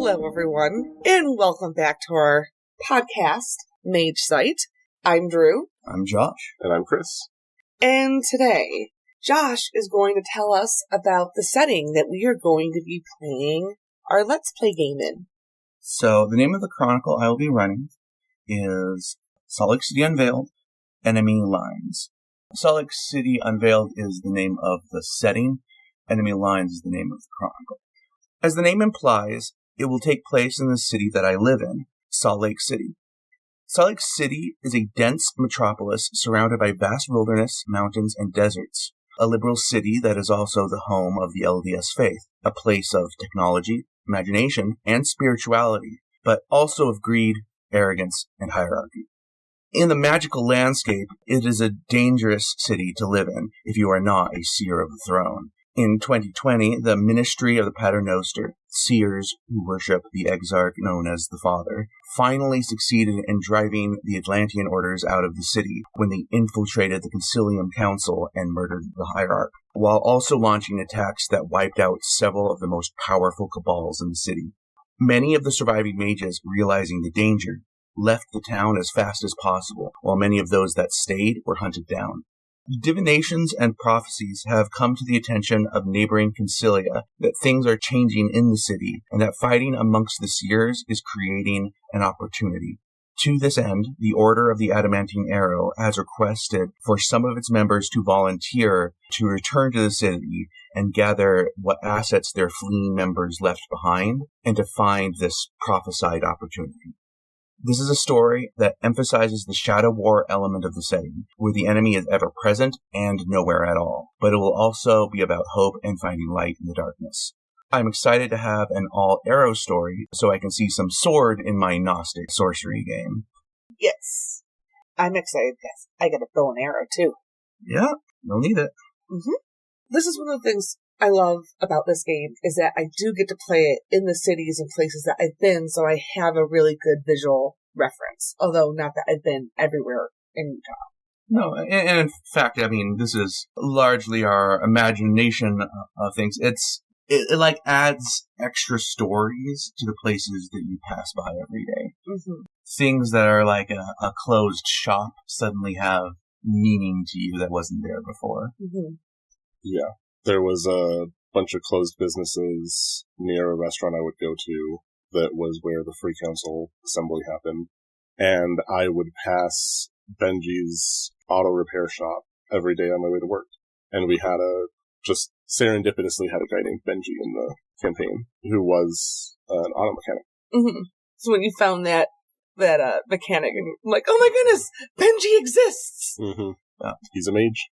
Hello, everyone, and welcome back to our podcast, Mage Site. I'm Drew. I'm Josh. And I'm Chris. And today, Josh is going to tell us about the setting that we are going to be playing our Let's Play game in. So, the name of the chronicle I will be running is Salt Lake City Unveiled, Enemy Lines. Salt Lake City Unveiled is the name of the setting. Enemy Lines is the name of the chronicle. As the name implies, it will take place in the city that I live in, Salt Lake City. Salt Lake City is a dense metropolis surrounded by vast wilderness, mountains, and deserts. A liberal city that is also the home of the LDS faith, a place of technology, imagination, and spirituality, but also of greed, arrogance, and hierarchy. In the magical landscape, it is a dangerous city to live in if you are not a seer of the throne. In 2020, the ministry of the Paternoster, seers who worship the Exarch known as the Father, finally succeeded in driving the Atlantean Orders out of the city when they infiltrated the Consilium Council and murdered the Hierarch, while also launching attacks that wiped out several of the most powerful cabals in the city. Many of the surviving mages, realizing the danger, left the town as fast as possible, while many of those that stayed were hunted down. Divinations and prophecies have come to the attention of neighboring Consilium that things are changing in the city and that fighting amongst the seers is creating an opportunity. To this end, the Order of the Adamantine Arrow has requested for some of its members to volunteer to return to the city and gather what assets their fleeing members left behind and to find this prophesied opportunity. This is a story that emphasizes the shadow war element of the setting, where the enemy is ever present and nowhere at all. But it will also be about hope and finding light in the darkness. I'm excited to have an all-arrow story, so I can see some sword in my Gnostic sorcery game. Yes, I'm excited because I get a bow and arrow, too. Yeah, you'll need it. Mm-hmm. This is one of the things I love about this game, is that I do get to play it in the cities and places that I've been, so I have a really good visual reference. Although, not that I've been everywhere in Utah. No, and in fact, I mean, this is largely our imagination of things. It like adds extra stories to the places that you pass by every day. Mm-hmm. Things that are like a closed shop suddenly have meaning to you that wasn't there before. Mm-hmm. Yeah. There was a bunch of closed businesses near a restaurant I would go to that was where the Free Council assembly happened. And I would pass Benji's auto repair shop every day on my way to work. And we had just serendipitously had a guy named Benji in the campaign who was an auto mechanic. Mm-hmm. So when you found that mechanic, and you're like, oh my goodness, Benji exists! Mm-hmm. He's a mage.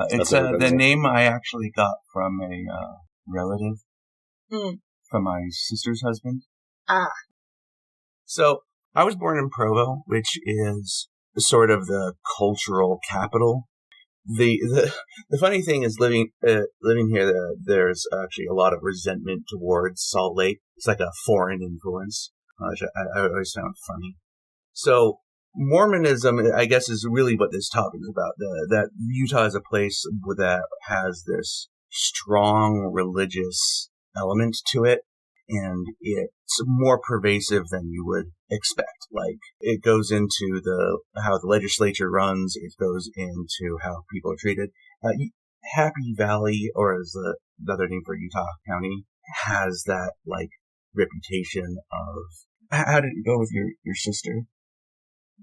It's the name I actually got from a relative, from my sister's husband. Ah. So, I was born in Provo, which is sort of the cultural capital. The funny thing is living here, there's actually a lot of resentment towards Salt Lake. It's like a foreign influence, which I always found funny. So, Mormonism, I guess, is really what this topic is about. That Utah is a place that has this strong religious element to it, and it's more pervasive than you would expect. Like, it goes into how the legislature runs, it goes into how people are treated. Happy Valley, or as the other name for Utah County, has that, like, reputation of... How did it go with your sister?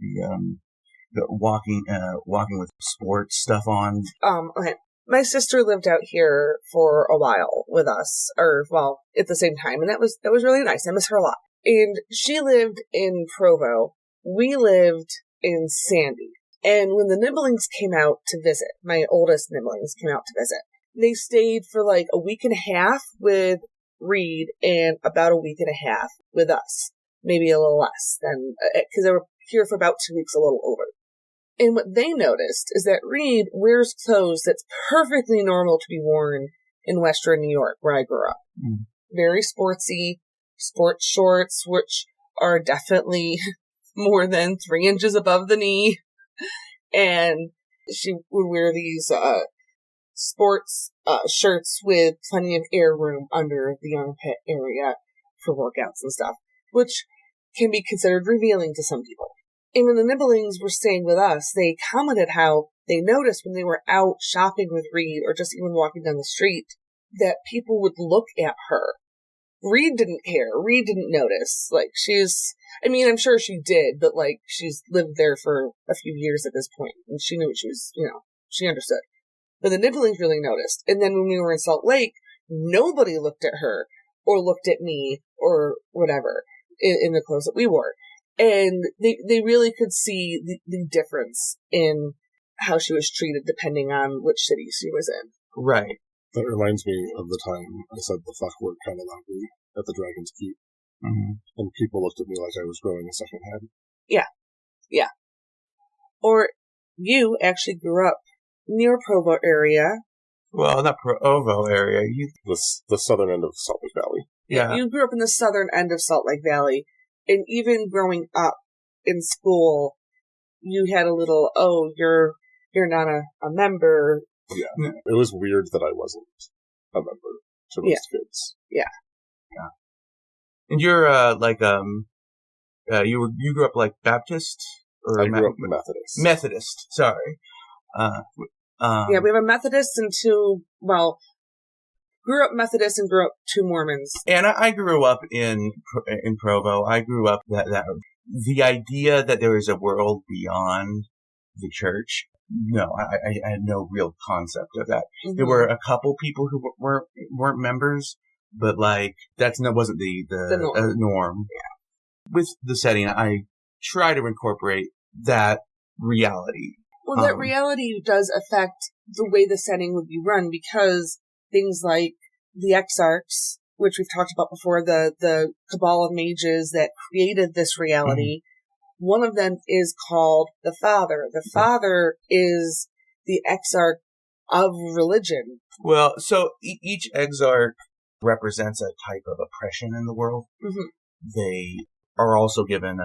The walking with sports stuff on. Okay. My sister lived out here for a while with us, at the same time, and that was really nice. I miss her a lot. And she lived in Provo. We lived in Sandy. And when the Nibblings came out to visit, my oldest Nibblings came out to visit, they stayed for like a week and a half with Reed and about a week and a half with us. Maybe a little less than, because they were here for about 2 weeks, a little over. And what they noticed is that Reed wears clothes that's perfectly normal to be worn in Western New York, where I grew up. Mm. Very sportsy, sports shorts, which are definitely more than 3 inches above the knee. And she would wear these sports shirts with plenty of air room under the armpit area. for workouts and stuff, which can be considered revealing to some people. And when the Nibblings were staying with us, they commented how they noticed when they were out shopping with Reed or just even walking down the street that people would look at her. Reed didn't care. Reed didn't notice. Like, I'm sure she did, but, like, she's lived there for a few years at this point, and she knew what she was, she understood. But the Nibblings really noticed. And then when we were in Salt Lake, nobody looked at her or looked at me or whatever in the clothes that we wore. And they really could see the difference in how she was treated depending on which city she was in. Right. That reminds me of the time I said the fuck word kind of loudly at the Dragon's Keep. Mm-hmm. And people looked at me like I was growing a second head. Yeah. Or you actually grew up near Provo area. Well, not Provo area. The southern end of Salt Lake Valley. Yeah. You grew up in the southern end of Salt Lake Valley. And even growing up in school, you had a little, you're not a member. Yeah. It was weird that I wasn't a member to most kids. Yeah. And you're, you grew up like Baptist? Or I grew up Methodist. Methodist, sorry. We have a Methodist and grew up Methodist and grew up two Mormons. And I grew up in Provo. I grew up that the idea that there is a world beyond the church. No, I had no real concept of that. Mm-hmm. There were a couple people who weren't members, but like wasn't the norm. Yeah. With the setting, I try to incorporate that reality. Well, that reality does affect the way the setting would be run, because things like the Exarchs, which we've talked about before, the cabal of mages that created this reality, one of them is called the Father. The Father is the Exarch of religion. Well, so each Exarch represents a type of oppression in the world. Mm-hmm. They are also given,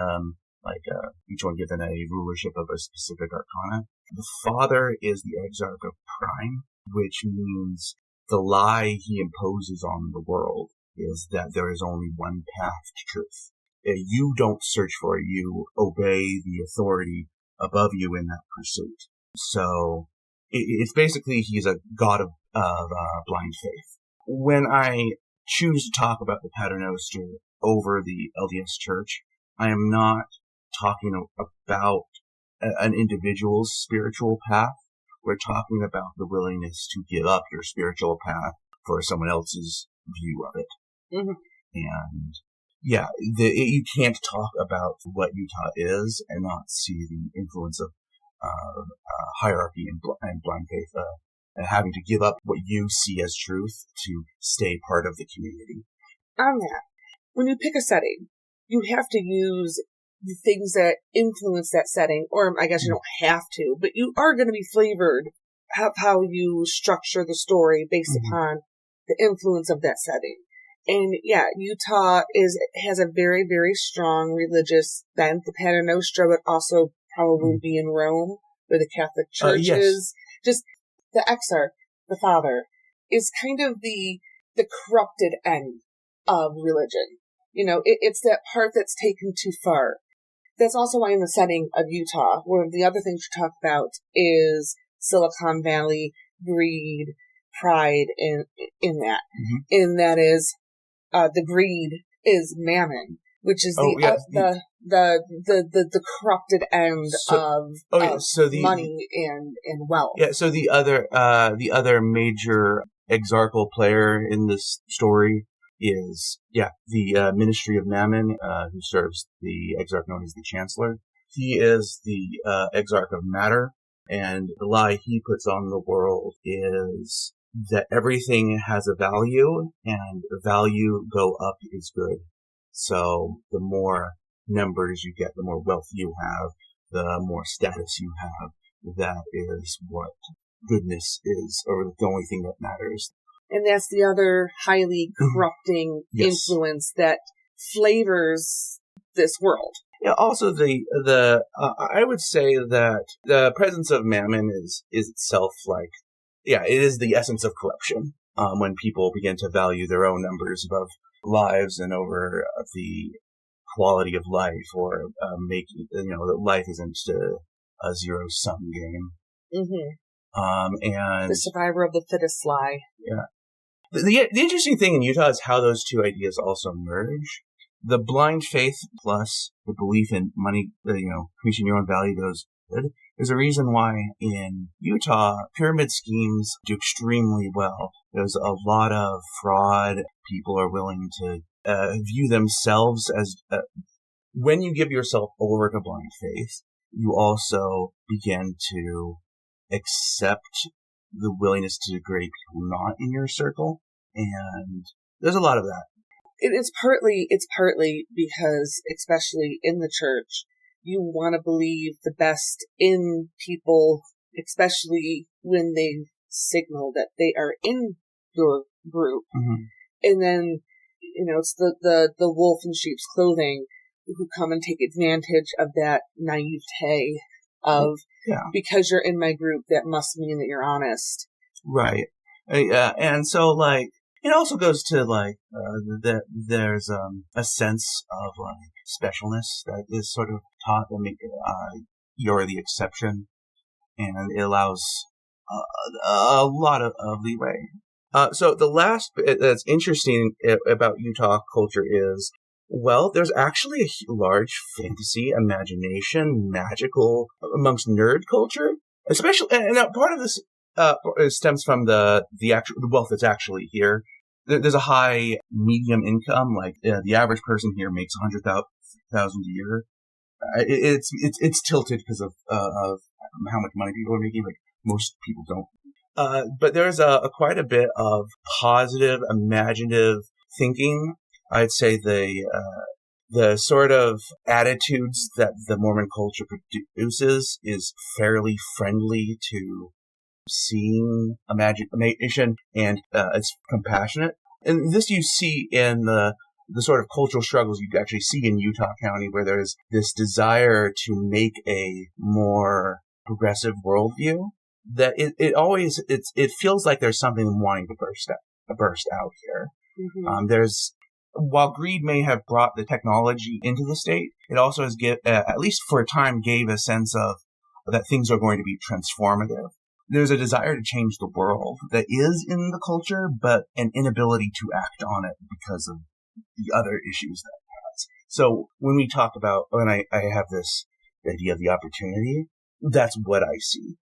each one given a rulership of a specific arcana. The Father is the Exarch of Prime, which means the lie he imposes on the world is that there is only one path to truth. You don't search for it, you obey the authority above you in that pursuit. So it's basically he's a god of blind faith. When I choose to talk about the Paternoster over the LDS Church, I am not talking about an individual's spiritual path. We're talking about the willingness to give up your spiritual path for someone else's view of it. Mm-hmm. And you can't talk about what Utah is and not see the influence of hierarchy and blind faith, and having to give up what you see as truth to stay part of the community. On that, when you pick a setting, you have to use the things that influence that setting, or I guess you don't have to, but you are going to be flavored how you structure the story based upon the influence of that setting. And Utah has a very, very strong religious bent. The Paternoster would also probably be in Rome, where the Catholic Church is. Just the Exarch, the Father, is kind of the corrupted end of religion. It's that part that's taken too far. That's also why in the setting of Utah, one of the other things we talk about is Silicon Valley, greed, pride in that. Mm-hmm. And that is, the greed is mammon, which is the corrupted end of money and wealth. Yeah, so the other major exarchal player in this story is, the Ministry of Mammon, who serves the Exarch known as the Chancellor. He is the Exarch of Matter, and the lie he puts on the world is that everything has a value, and the value go up is good. So the more numbers you get, the more wealth you have, the more status you have. That is what goodness is, or the only thing that matters. And that's the other highly corrupting influence that flavors this world. Yeah. Also, I would say that the presence of mammon is itself it is the essence of corruption. When people begin to value their own numbers above lives and over the quality of life, or making, that life isn't a zero-sum game. And the survivor of the fittest lie. Yeah. The interesting thing in Utah is how those two ideas also merge. The blind faith plus the belief in money, increasing your own value goes good. There's a reason why in Utah, pyramid schemes do extremely well. There's a lot of fraud. People are willing to view themselves as, when you give yourself over to blind faith, you also begin to accept the willingness to degrade people not in your circle. And there's a lot of that. It's partly because, especially in the church, you want to believe the best in people, especially when they signal that they are in your group. And then, it's the wolf in sheep's clothing who come and take advantage of that naivete of, because you're in my group, that must mean that you're honest. Right. And so, it also goes to, that there's a sense of, specialness that is sort of taught that you're the exception, and it allows a lot of leeway. So the last bit that's interesting about Utah culture is, there's actually a large fantasy, imagination, magical amongst nerd culture, especially, and part of this stems from the wealth that's actually here. There's a high medium income, the average person here makes $100,000 a year. It's tilted because of how much money people are making. Most people don't. But there's quite a bit of positive, imaginative thinking. I'd say the sort of attitudes that the Mormon culture produces is fairly friendly to seeing imagination, and it's compassionate. And this you see in the sort of cultural struggles you actually see in Utah County, where there's this desire to make a more progressive worldview, that it feels like there's something wanting to burst out here. While greed may have brought the technology into the state, it also has at least for a time, gave a sense of that things are going to be transformative. There's a desire to change the world that is in the culture, but an inability to act on it because of the other issues that it has. So when we talk about, when I have this idea of the opportunity, that's what I see.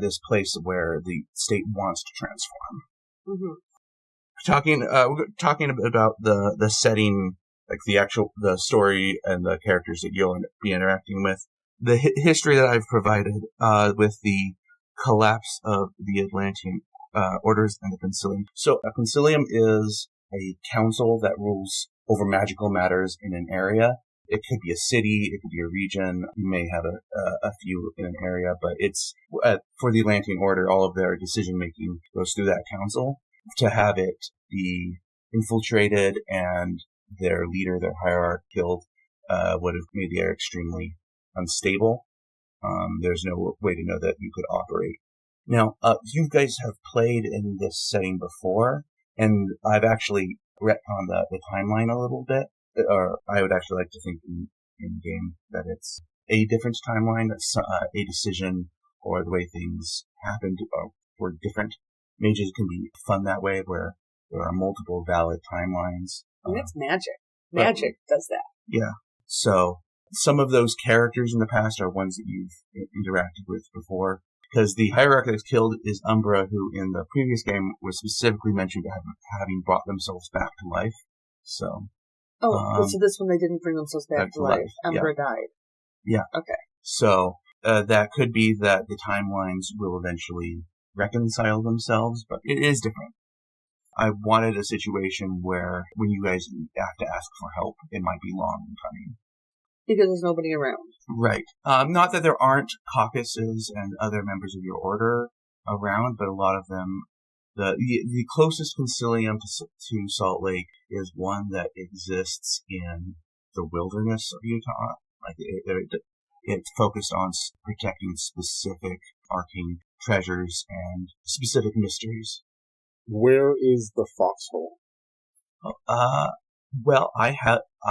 This place where the state wants to transform. We're talking about the setting, the story and the characters that you'll be interacting with. The history that I've provided with the collapse of the Atlantean Orders and the Consilium. So a Consilium is a council that rules over magical matters in an area. It could be a city, it could be a region. You may have a few in an area, but it's for the Atlantean Order, all of their decision making goes through that council. To have it be infiltrated and their leader, their hierarch, killed would have made the air extremely unstable. There's no way to know that you could operate. Now, you guys have played in this setting before, and I've actually retconned the timeline a little bit, or I would actually like to think in the game that it's a different timeline, that's a decision or the way things happened were different. Mages can be fun that way, where there are multiple valid timelines. And that's magic. Magic does that. Yeah. So some of those characters in the past are ones that you've interacted with before. Because the hierarch that's killed is Umbra, who in the previous game was specifically mentioned to having brought themselves back to life. So. So this one they didn't bring themselves back to life. Umbra died. Yeah. Okay. So that could be that the timelines will eventually reconcile themselves, but it is different. I wanted a situation where when you guys have to ask for help, it might be long in coming. Because there's nobody around. Right. Not that there aren't caucuses and other members of your order around, but a lot of them, the closest Consilium to Salt Lake is one that exists in the wilderness of Utah. It's focused on protecting specific arcane treasures and specific mysteries. Where is the foxhole? Well, I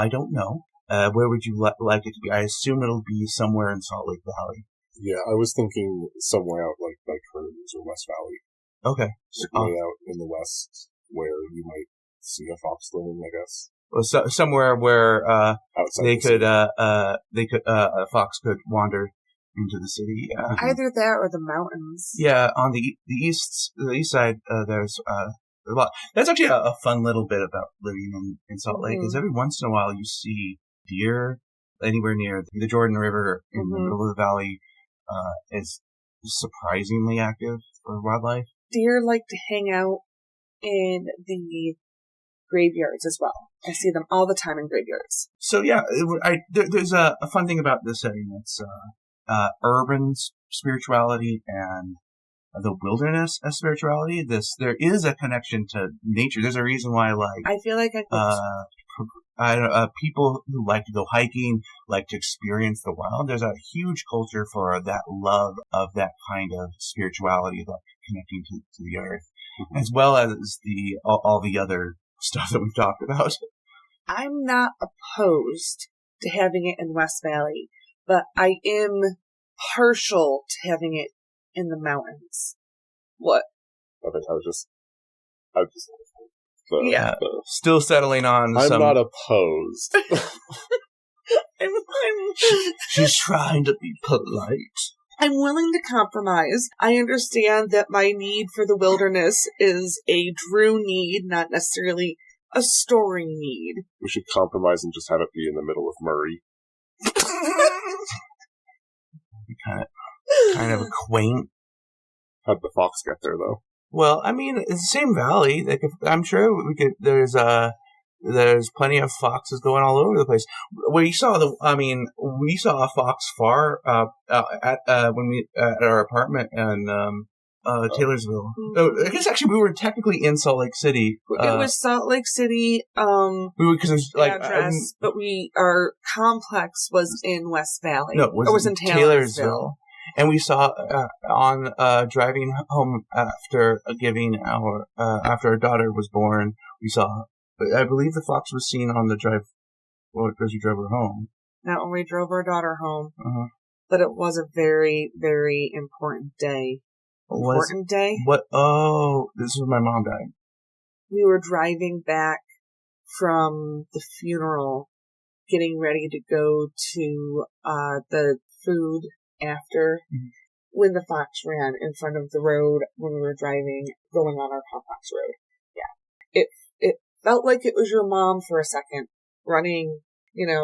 don't know. Where would you like it to be? I assume it'll be somewhere in Salt Lake Valley. Yeah, I was thinking somewhere out like by Kearns or West Valley. Okay. Way out in the west where you might see a fox living, I guess. Well, somewhere where Outside a fox could wander into the city. Either that or the mountains. Yeah, on the east side, there's a lot. That's actually a fun little bit about living in Salt Lake. Is every once in a while you see deer anywhere near the Jordan River in the middle of the valley. Is surprisingly active for wildlife. Deer like to hang out in the graveyards as well. I see them all the time in graveyards. So yeah, there's a fun thing about this setting. It's urban spirituality and the wilderness as spirituality. There is a connection to nature. There's a reason why, like, I feel like people who like to go hiking, like to experience the wild. There's a huge culture for that love of that kind of spirituality, that connecting to the earth, as well as all the other stuff that we've talked about. I'm not opposed to having it in West Valley, but I am partial to having it in the mountains. What? I think I was just still settling on. I'm not opposed. She's trying to be polite. I'm willing to compromise. I understand that my need for the wilderness is a Drew need, not necessarily a story need. We should compromise and just have it be in the middle of Murray. kind of quaint. How'd the fox get there, though? Well, I mean, it's the same valley. I'm sure we could. There's plenty of foxes going all over the place. We saw a fox far at our apartment in Taylorsville. I guess actually we were technically in Salt Lake City. It was Salt Lake City. Because there's like address, but our complex was in West Valley. No, it was in Taylorsville. And we saw on driving home after our daughter was born, we saw. I believe the fox was seen on the drive as we drove her home. Not when we drove our daughter home, but it was a very, very important day. Day? What? Oh, this was my mom died. We were driving back from the funeral, getting ready to go to the food after, when the fox ran in front of the road when we were driving, going on our complex road. Yeah. It felt like it was your mom for a second, running,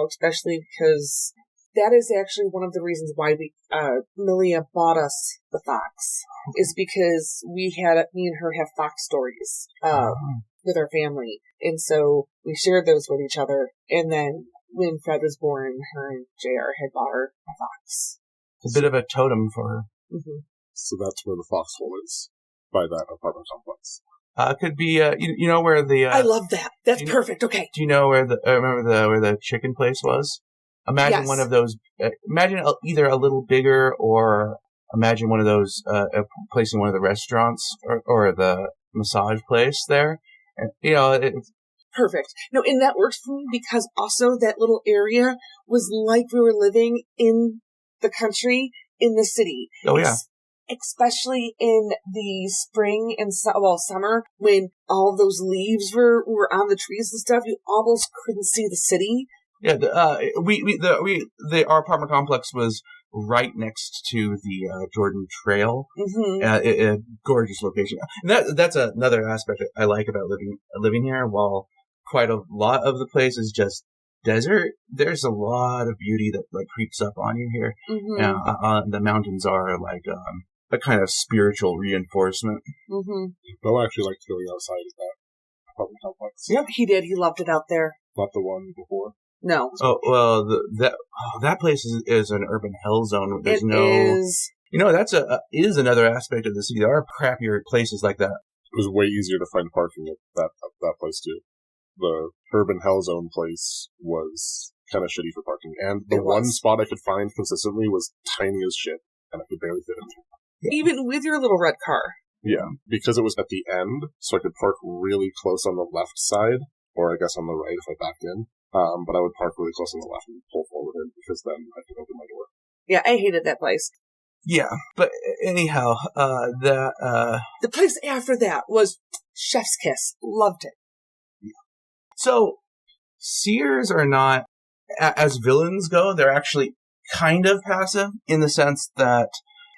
especially because that is actually one of the reasons why Milia bought us the fox, is because me and her have fox stories, with our family. And so we shared those with each other. And then when Fred was born, her and JR had bought her a fox. It's a bit of a totem for her. So that's where the foxhole is, by that apartment complex. Could be, you know where the... I love that. That's perfect. Okay. Do you know where where the chicken place was? Imagine one of those, imagine either a little bigger, or imagine one of those, placing one of the restaurants or the massage place there. And, perfect. No, and that works for me because also that little area was like we were living in the country, in the city. Oh, yeah. Especially in the spring and summer, when all those leaves were on the trees and stuff, you almost couldn't see the city. Yeah, our apartment complex was right next to the Jordan Trail. A gorgeous location. And that's another aspect that I like about living here. While quite a lot of the place is just desert, there's a lot of beauty that like creeps up on you here. The mountains are like a kind of spiritual reinforcement. Bill actually liked going outside of that apartment complex. Yep, he did. He loved it out there. Not the one before. No. Oh well, that place is an urban hell zone. There's is. Is another aspect of the city. There are crappier places like that. It was way easier to find parking at that place too. The urban hell zone place was kind of shitty for parking, and the one spot I could find consistently was tiny as shit, and I could barely fit in there. Even with your little red car. Yeah, because it was at the end, so I could park really close on the left side. or I guess on the right if I backed in. But I would park really close on the left and pull forward in, because then I could open my door. Yeah, I hated that place. Yeah, but anyhow, the place after that was Chef's Kiss. Loved it. So, seers are not, as villains go, they're actually kind of passive in the sense that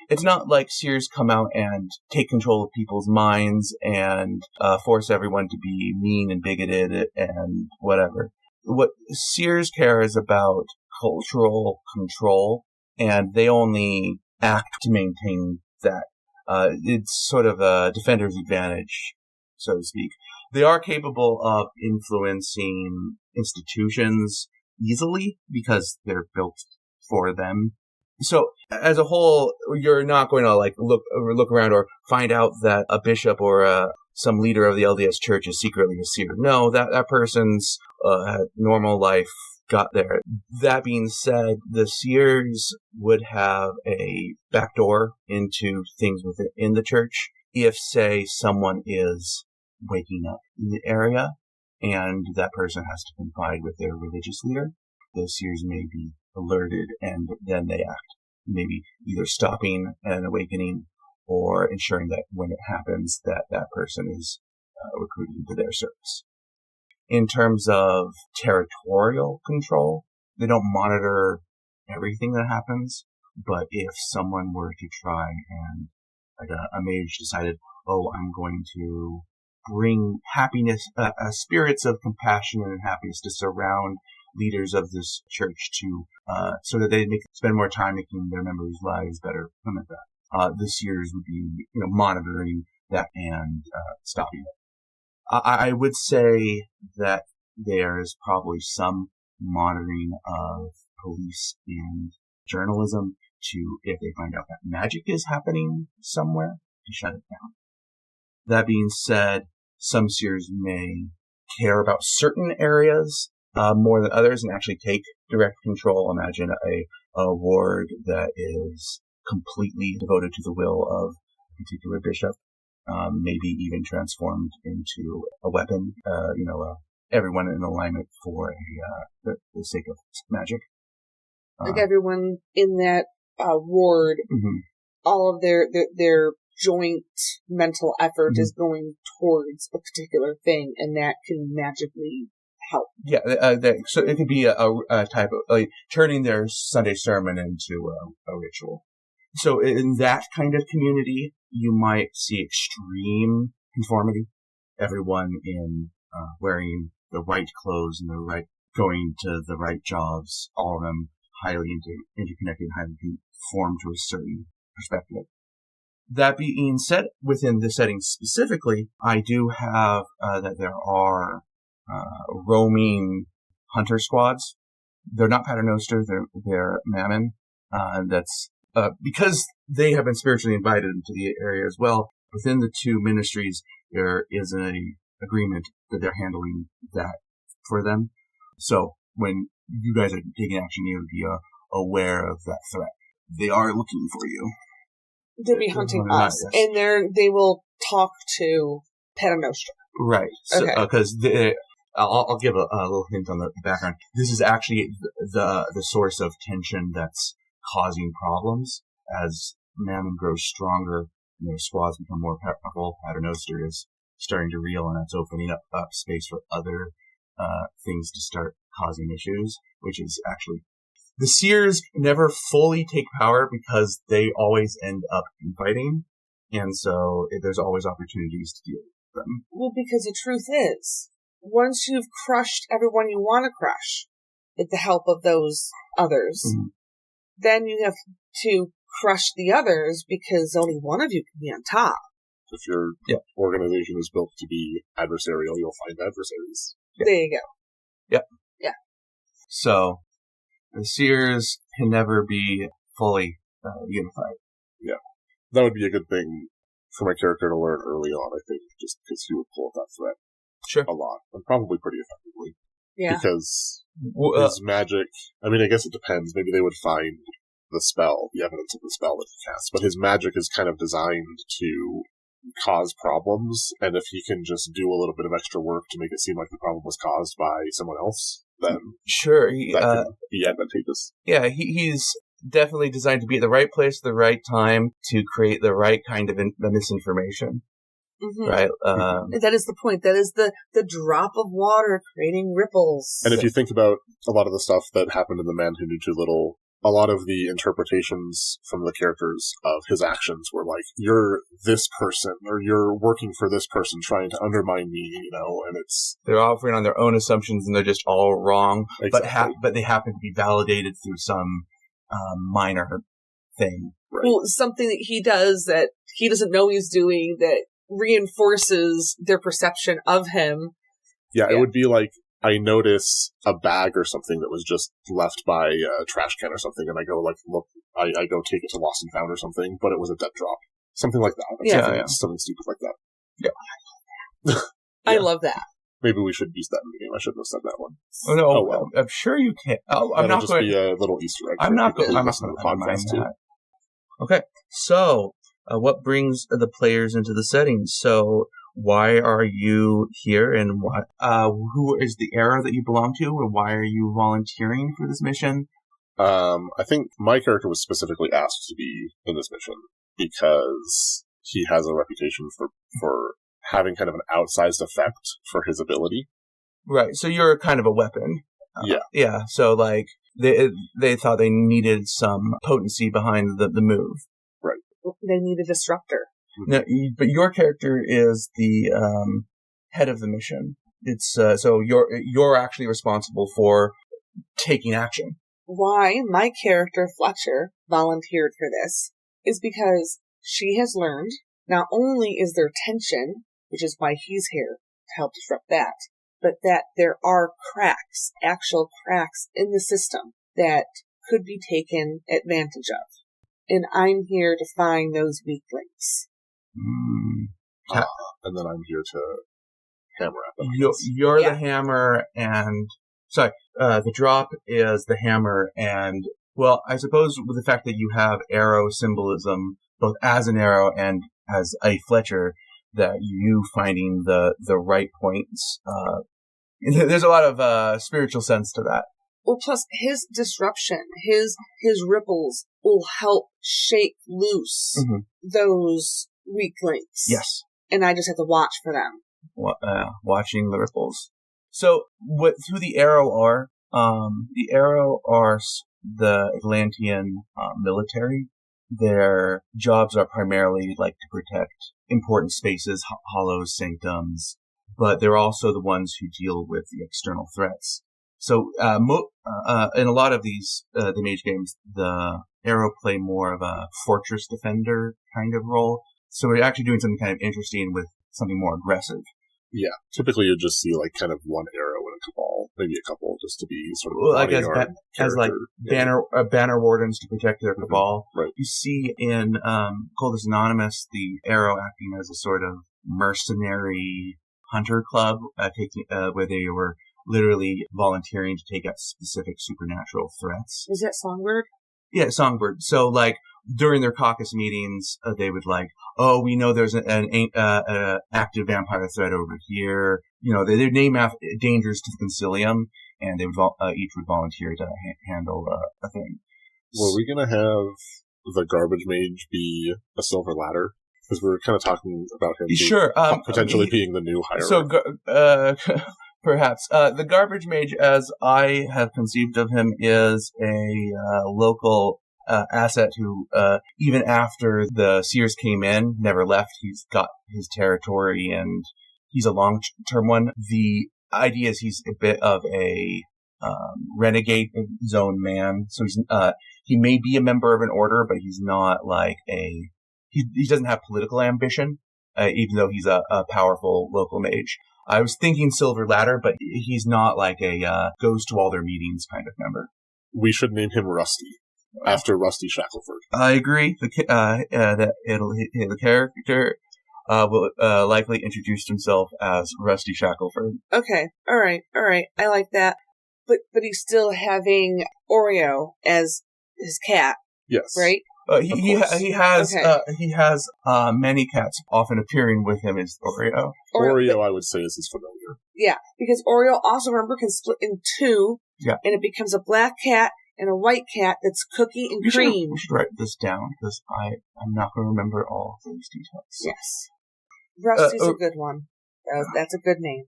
it's not like seers come out and take control of people's minds and force everyone to be mean and bigoted and whatever. What seers care is about cultural control, and they only act to maintain that. It's sort of a defender's advantage, so to speak. They are capable of influencing institutions easily because they're built for them. So, as a whole, you're not going to look around or find out that a bishop or some leader of the LDS Church is secretly a seer. No, that person's normal life got there. That being said, the seers would have a backdoor into things within the church if, say, someone is waking up in the area and that person has to confide with their religious leader. The seers may be alerted and then they act, maybe either stopping an awakening or ensuring that when it happens that person is recruited into their service. In terms of territorial control, they don't monitor everything that happens, but if someone were to try and, like a mage decided, I'm going to bring happiness, spirits of compassion and happiness to surround leaders of this church so that they spend more time making their members' lives better, something like that. The seers would be, monitoring that and stopping it. I would say that there's probably some monitoring of police and journalism if they find out that magic is happening somewhere, to shut it down. That being said, some seers may care about certain areas more than others and actually take direct control. Imagine a ward that is completely devoted to the will of a particular bishop. Maybe even transformed into a weapon, everyone in alignment for the sake of magic. Like everyone in that ward, all of their joint mental effort is going towards a particular thing, and that can magically help. Yeah, so it could be a type of turning their Sunday sermon into a ritual. So in that kind of community, you might see extreme conformity. Everyone in wearing the right clothes and going to the right jobs, all of them highly interconnected, highly conformed to a certain perspective. That being said, within the setting specifically, I do have that there are roaming hunter squads. They're not Paternoster, they're Mammon. That's because they have been spiritually invited into the area as well. Within the two ministries, there is an agreement that they're handling that for them. So when you guys are taking action, you would be aware of that threat. They are looking for you. They'll be hunting us, and they will talk to Paternoster. Right. So, okay. Because I'll give a little hint on the background. This is actually the source of tension that's causing problems. As Mammon grows stronger and their squads become more powerful, Paternoster is starting to reel, and that's opening up space for other things to start causing issues, which is actually... The seers never fully take power because they always end up infighting, and so there's always opportunities to deal with them. Well, because the truth is, once you've crushed everyone you want to crush with the help of those others, then you have to crush the others because only one of you can be on top. If your organization is built to be adversarial, you'll find adversaries. There you go. Yep. Yeah. So, the seers can never be fully unified. Yeah. That would be a good thing for my character to learn early on, I think, just because he would pull up that threat a lot, and probably pretty effectively. Yeah. Because his magic, I mean, I guess it depends. Maybe they would find the evidence of the spell that he casts, but his magic is kind of designed to cause problems, and if he can just do a little bit of extra work to make it seem like the problem was caused by someone else, then sure, that can be advantageous. Yeah, he's definitely designed to be at the right place at the right time to create the right kind of misinformation. Mm-hmm. Right? That is the point. That is the drop of water creating ripples. And if you think about a lot of the stuff that happened in The Man Who Knew Too Little, a lot of the interpretations from the characters of his actions were like, you're this person, or you're working for this person trying to undermine me, and they're offering on their own assumptions and they're just all wrong, exactly. but they happen to be validated through some minor thing. Right. Well, something that he does that he doesn't know he's doing that reinforces their perception of him. Yeah, it would be like, I notice a bag or something that was just left by a trash can or something, and I go, look, I go take it to Lost and Found or something, but it was a dead drop. Something like that. Something stupid like that. Yeah. I love that. Maybe we should use that in the game. I shouldn't have said that one. Oh, no. Oh, well. I'm sure you can. I'm not going to... be a little Easter egg. I'm not going to podcast too. Okay, so what brings the players into the setting? So why are you here, and who is the era that you belong to, or why are you volunteering for this mission? I think my character was specifically asked to be in this mission because he has a reputation for having kind of an outsized effect for his ability. Right, so you're kind of a weapon. Yeah. Yeah, so they thought they needed some potency behind the move. Right. They need a disruptor. Now, but your character is the head of the mission. It's so you're actually responsible for taking action. Why my character Fletcher volunteered for this is because she has learned not only is there tension, which is why he's here to help disrupt that, but that there are cracks, actual cracks in the system that could be taken advantage of. And I'm here to find those weak links. And then I'm here to hammer at them. You're the hammer, and the drop is the hammer, and well, I suppose with the fact that you have arrow symbolism, both as an arrow and as a Fletcher, that you finding the right points. There's a lot of spiritual sense to that. Well, plus his disruption, his ripples will help shake loose those weak links. Yes. And I just have to watch for them. Watching the ripples. So, who the Arrow are? The Arrow are the Atlantean military. Their jobs are primarily to protect important spaces, hollows, sanctums, but they're also the ones who deal with the external threats. So, in a lot of these, the Mage games, the Arrow play more of a fortress defender kind of role. So we're actually doing something kind of interesting with something more aggressive. Yeah. Typically you just see kind of one arrow in a cabal, maybe a couple, just to be sort of as banner wardens to protect their cabal. Right. You see in Coldest Anonymous the Arrow acting as a sort of mercenary hunter club, where they were literally volunteering to take out specific supernatural threats. Is that Songbird? Yeah, Songbird. So, during their caucus meetings, they would we know there's an active vampire threat over here. They name dangers to the Consilium, and they would each would volunteer to handle a thing. Were we going to have the Garbage Mage be a Silver Ladder? Because we were kind of talking about him potentially being the new Hierarch. So, perhaps. The Garbage Mage, as I have conceived of him, is a local asset who, even after the Seers came in, never left. He's got his territory, and he's a long-term one. The idea is he's a bit of a renegade zone man. So he may be a member of an order, but he's not he doesn't have political ambition, even though he's a powerful local mage. I was thinking Silver Ladder, but he's not a goes to all their meetings kind of member. We should name him Rusty, after Rusty Shackleford. I agree. The character will likely introduce himself as Rusty Shackleford. Okay, all right, I like that. But he's still having Oreo as his cat. Yes. Right? He has many cats. Often appearing with him is Oreo. Oreo, I would say, is his familiar. Yeah, because Oreo also, remember, can split in two. Yeah. And it becomes a black cat and a white cat that's cookie and cream. We should write this down, because I'm not going to remember all of those details. Yes. Rusty's a good one. That's a good name.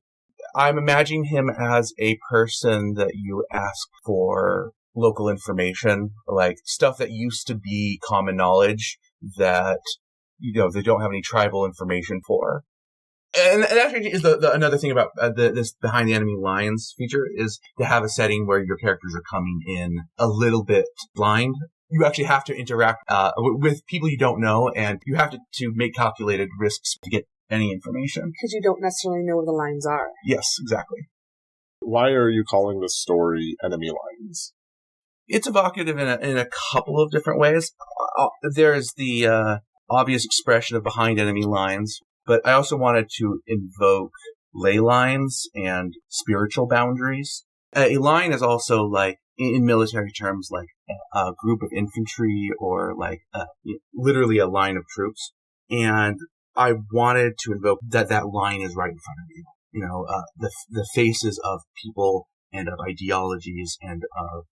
I'm imagining him as a person that you ask for local information, like stuff that used to be common knowledge that, they don't have any tribal information for. And that actually is the another thing about this behind the enemy lines feature, is to have a setting where your characters are coming in a little bit blind. You actually have to interact with people you don't know, and you have to make calculated risks to get any information. Because you don't necessarily know where the lines are. Yes, exactly. Why are you calling this story Enemy Lines? It's evocative in a couple of different ways. There's the obvious expression of behind enemy lines, but I also wanted to invoke ley lines and spiritual boundaries. A line is also, like, in military terms, like a group of infantry, or like literally a line of troops. And I wanted to invoke that line is right in front of you. The faces of people and of ideologies and of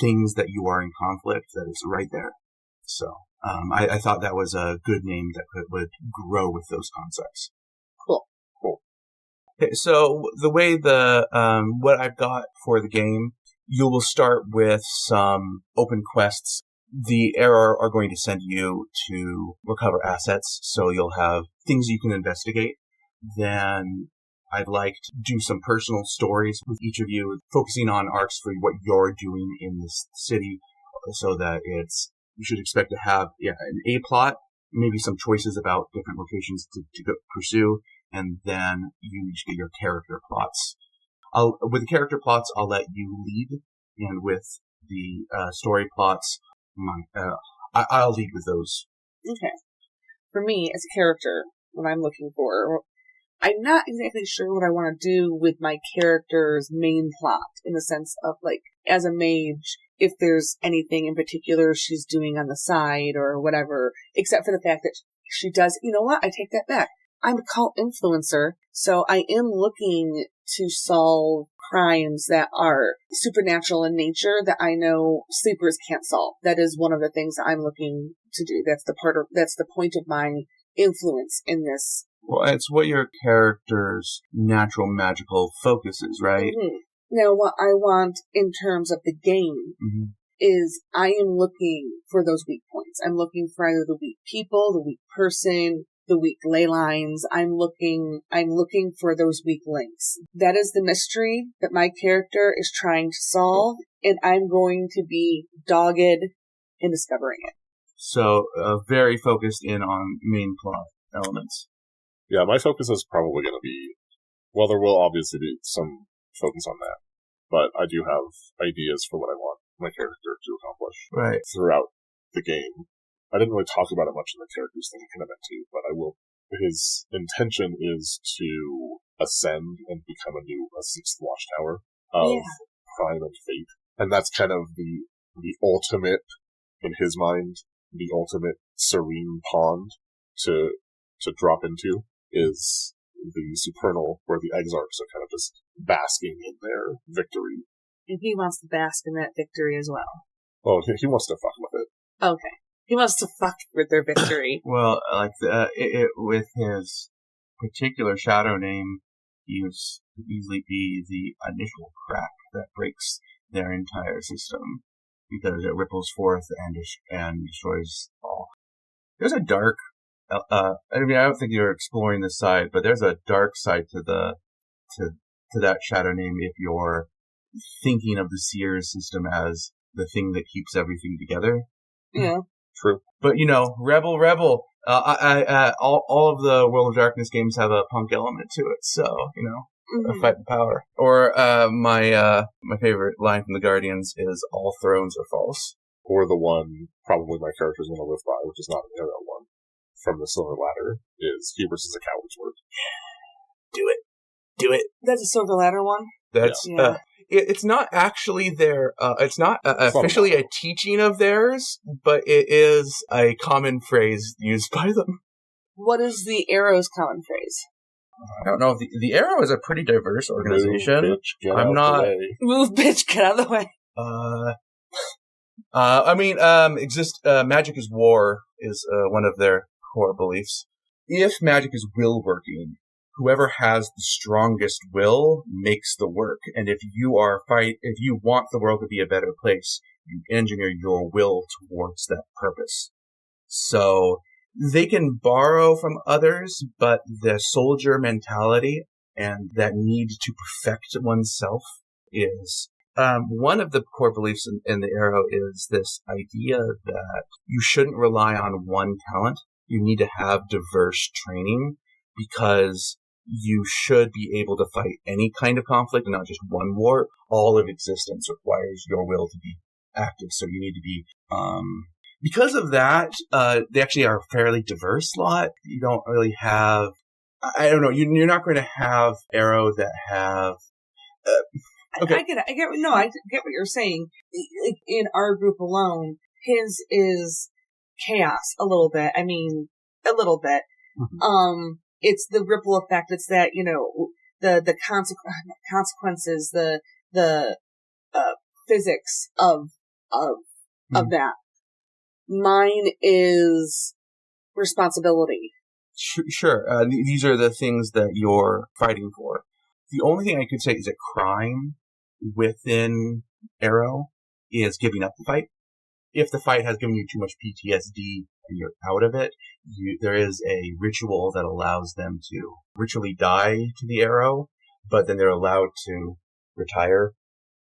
things that you are in conflict, that is right there. So I thought that was a good name that would grow with those concepts. Cool. Okay, so the way what I've got for the game, you will start with some open quests. The era are going to send you to recover assets, so you'll have things you can investigate. Then I'd like to do some personal stories with each of you, focusing on arcs for what you're doing in this city, so that you should expect to have an A plot, maybe some choices about different locations to go pursue, and then you each get your character plots. With the character plots, I'll let you lead, and with the story plots, I'll lead with those. Okay. For me, as a character, what I'm looking for, I'm not exactly sure what I want to do with my character's main plot, in the sense of, like, as a mage, if there's anything in particular she's doing on the side or whatever, except for the fact that she does, you know what, I take that back. I'm a cult influencer, so I am looking to solve crimes that are supernatural in nature that I know sleepers can't solve. That is one of the things I'm looking to do. That's the point of my influence in this. Well, it's what your character's natural magical focus is, right? Mm-hmm. Now, what I want in terms of the game is I am looking for those weak points. I'm looking for either the weak people, the weak person, the weak ley lines. I'm looking for those weak links. That is the mystery that my character is trying to solve, and I'm going to be dogged in discovering it. So, very focused in on main plot elements. Yeah, my focus is probably going to be, well, there will obviously be some focus on that, but I do have ideas for what I want my character to accomplish throughout the game. I didn't really talk about it much in the characters thing I kind of meant to, but I will. His intention is to ascend and become a sixth watchtower of Prime and Fate. And that's kind of the ultimate, in his mind, the ultimate serene pond to drop into is the supernal, where the Exarchs are kind of just basking in their victory. And he wants to bask in that victory as well. Well, he wants to fuck with it. Okay. He wants to fuck with their victory. Well, like with his particular shadow name, he could easily be the initial crack that breaks their entire system, because it ripples forth and destroys all. There's a dark. I don't think you're exploring this side, but there's a dark side to that shadow name if you're thinking of the Seers system as the thing that keeps everything together. Yeah. True. But, rebel. All of the World of Darkness games have a punk element to it, so, a fight the power. Or, my favorite line from the Guardians is, all thrones are false. Or the one probably my character's going to live by, which is not an arrow one, from the Silver Ladder, is hubris is a coward's word. Do it. That's a Silver Ladder one? That's, it's not actually their, it's not officially a teaching of theirs, but it is a common phrase used by them. What is the Arrow's common phrase? I don't know. The Arrow is a pretty diverse organization. Move, bitch, get out the way. Move, bitch, get out of the way. Magic is war is one of their core beliefs. If magic is will working, whoever has the strongest will makes the work. And if you want the world to be a better place, you engineer your will towards that purpose. So they can borrow from others, but the soldier mentality and that need to perfect oneself is one of the core beliefs in the Arrow is this idea that you shouldn't rely on one talent. You need to have diverse training because you should be able to fight any kind of conflict and not just one war. All of existence requires your will to be active, so you need to be because of that, they actually are a fairly diverse lot. You don't really have, I don't know, you're not going to have Arrow that have, okay. I get what you're saying. In our group alone, his is chaos a little bit. I mean, a little bit. Mm-hmm. It's the ripple effect. It's that, the consequences, the physics of that. Mine is responsibility. Sure. These are the things that you're fighting for. The only thing I could say is a crime within Arrow is giving up the fight. If the fight has given you too much PTSD and you're out of it, there is a ritual that allows them to ritually die to the Arrow, but then they're allowed to retire.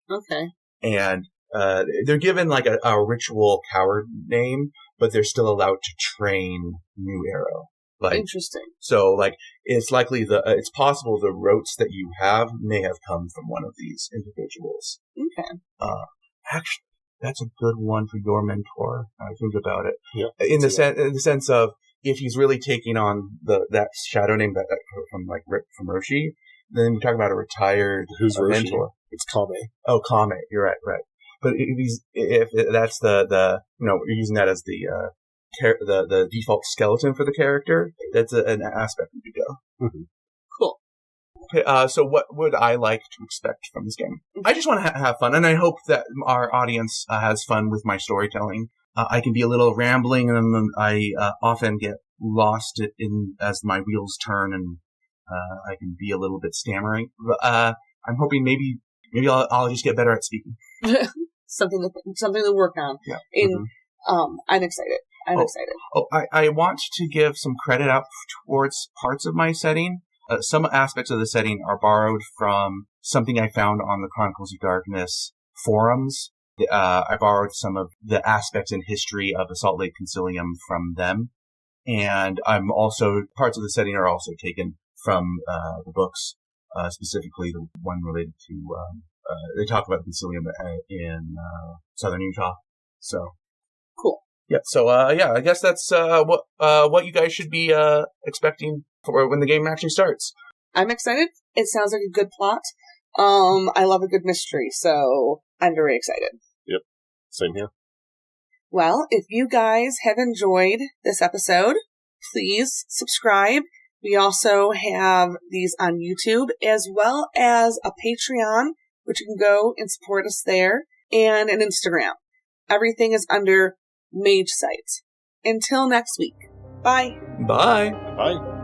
Okay. And they're given like a ritual coward name, but they're still allowed to train new Arrow. Interesting. So, it's likely it's possible the rotes that you have may have come from one of these individuals. Okay. Actually, that's a good one for your mentor. I think about it. Yeah. In the sense of if he's really taking on that shadow name that from Roshi, then you're talking about a retired mentor. It's Kame. Oh, Kame. You're right. But if that's you're using that as the default skeleton for the character, that's an aspect we could go. Mm-hmm. Cool. Okay, so what would I like to expect from this game? I just want to have fun, and I hope that our audience has fun with my storytelling. I can be a little rambling, and then I often get lost as my wheels turn, and I can be a little bit stammering. I'm hoping maybe I'll just get better at speaking. something to work on. Yeah. I'm excited. I want to give some credit out towards parts of my setting. Some aspects of the setting are borrowed from something I found on the Chronicles of Darkness forums. I borrowed some of the aspects in history of the Salt Lake Consilium from them. And parts of the setting are also taken from the books, specifically the one related to, they talk about the Consilium in southern Utah. So. Cool. Yeah, so, I guess that's what you guys should be expecting for when the game actually starts. I'm excited. It sounds like a good plot. I love a good mystery, so I'm very excited. Yep, same here. Well, if you guys have enjoyed this episode, please subscribe. We also have these on YouTube, as well as a Patreon, which you can go and support us there, and an Instagram. Everything is under Mage Sites. Until next week. Bye. Bye. Bye.